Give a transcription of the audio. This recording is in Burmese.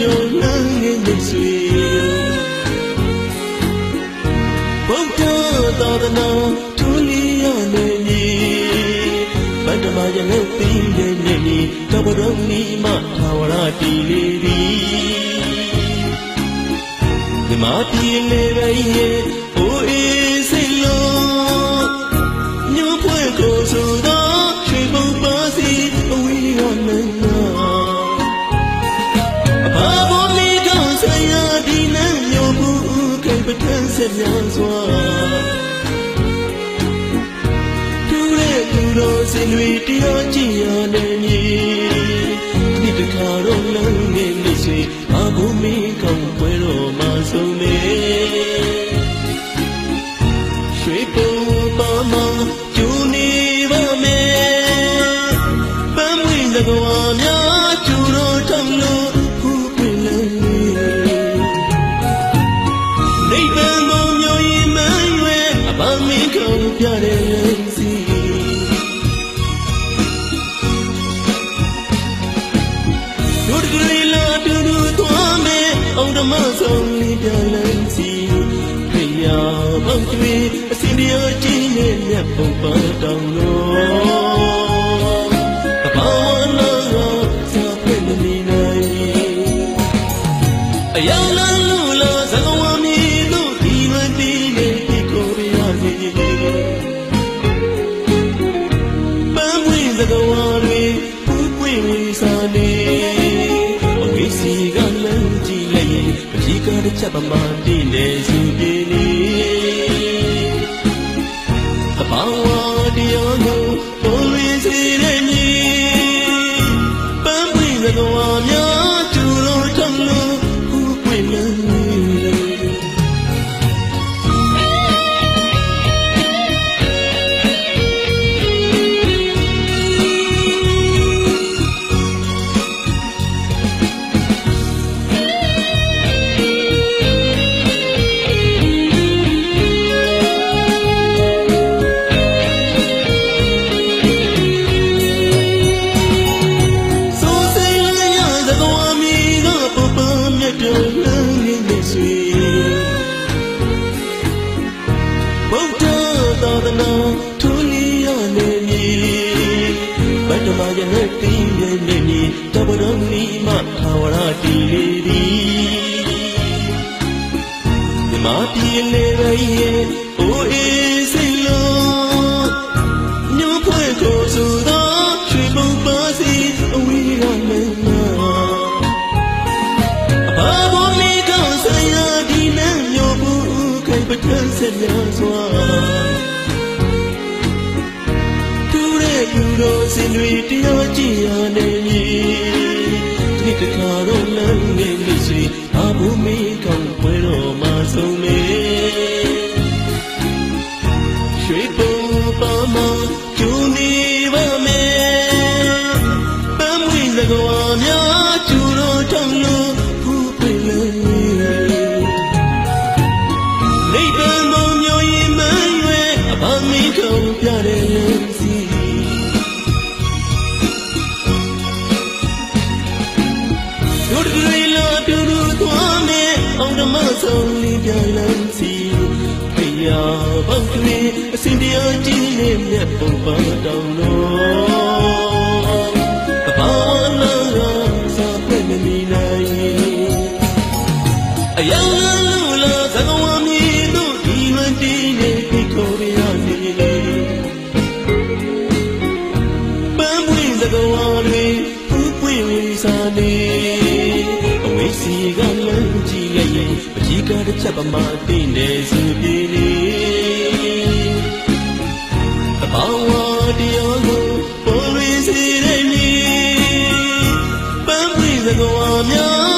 တော်လမ်းငယ်နေဆွေဘုရားသာသနာထူလီရနေညီဗတ္တမယနဲ့ပြီးတဲ့နေညီတဘတော်နီမထာဝရတည်လေသည်ဒီမာတီလေပဲရဲ့အိုအေးစိတ်လုံးညို့ဖွဲ့ကိုဆိုတော့ရွှေဘုံပါစီအဝေးကမင်းနာဘာဘောမီတော့ဆရာဒီနဲ့ညို့ဘူးခိုင်ပထန်းဆက်များစွာသူရဲ့သူတော်စင်တွေတရားကြည်ရနေညီဒီတခါတော့လုံးငယ်လေးဆွေဘာဘောမီကောင်းပွဲတော်မှာဆုံးနေရွှေဘုံပါမှာကျူနေပါမယ်ပန်းမွေသကွာများကျူတော်ထောင်လို့ဖူးပွင့်လေနိဗ္ဗာန်ကိုမျိုးရင်မရွယ်အပန်းမင်းကောင်းပြတဲ့စီတို့တကလေးလာတူတူသွားမယ်အောင်ဓမ္မဆုံးလေးပြလန်းစီဖေရပေါင်းတွေအစီတရားကြီးနဲ့မြတ်ပုံပါတောင်းလို့တဘာဝနာစာပြည့်နေနိုင်အယောင်လာလို့လာသကဝမီတို့ဒီမတီးနေဒီကိုရစီပန်းပွင့်သကဝတွေပူပွင့်ဝီစာနေအဝိစီကလမ်းကြည့်လိုက်ရင်ပတိကတစ်ချက်ပမာတည်နေစုပြေနေတဘာဝတရားကိုပေါ်ရင်းစီတဲ့ညီပန်းပွင့်သကဝများကျူတော်ထောင်လို့ပူပွင့်နေသာသနာထူလီရနေညီဗတ္တမယနဲ့ပြီးတဲ့နေညီတဘတော်နီမထာဝရတည်လေသည်ဒီမာတီလေပဲရဲ့အိုအေးစိတ်လုံးညို့ဖွဲ့ကိုဆိုတော့ရွှေဘုံပါစီအဝေးကမင်းနာဘာဘောမီကောင်းဆရာဒီနဲ့ညို့ဘူးခိုင်ပထန်းဆက်များစွာသူတော်စင်တွေတရားကြည်ရနေညီဒီတခါတော့လမ်းငယ်လေးဆွေဘာဘုမီကောင်းပွဲတော်မှာဆုံးမေရွှေဘုံပါမှာကျူနေပါမယ်ပန်းမွေသကွာများကျူတော်ထောင်လို့ဖူးပွင့်လေနိဗ္ဗာန်ကိုမျိုးရင်မရွယ်အပန်းမင်းကောင်းပြတဲ့စီတို့တကလေးလာတူတူသွားမယ်အောင်ဓမ္မဆုံးလေးပြလန်းစီဖေရပေါင်းတွေအစီတရားကြီးနဲ့မြတ်ပုံပါတောင်းလို့တဘာဝနာစာပြည့်နေနိုင်အယောင်လာလို့လာသကဝမီတို့ဒီမတီးနေဒီကိုရစီပန်းပွင့်သကဝတွေပူပွင့်ဝီစာနေအဝိစီကလမ်းကြည့်လိုက်ရင်ပတိကတစ်ချက်ပမာတည်နေစုပြေနေတဘာဝတရားကိုပေါ်ရင်းစီတဲ့ညီပန်းပွင့်သကဝများ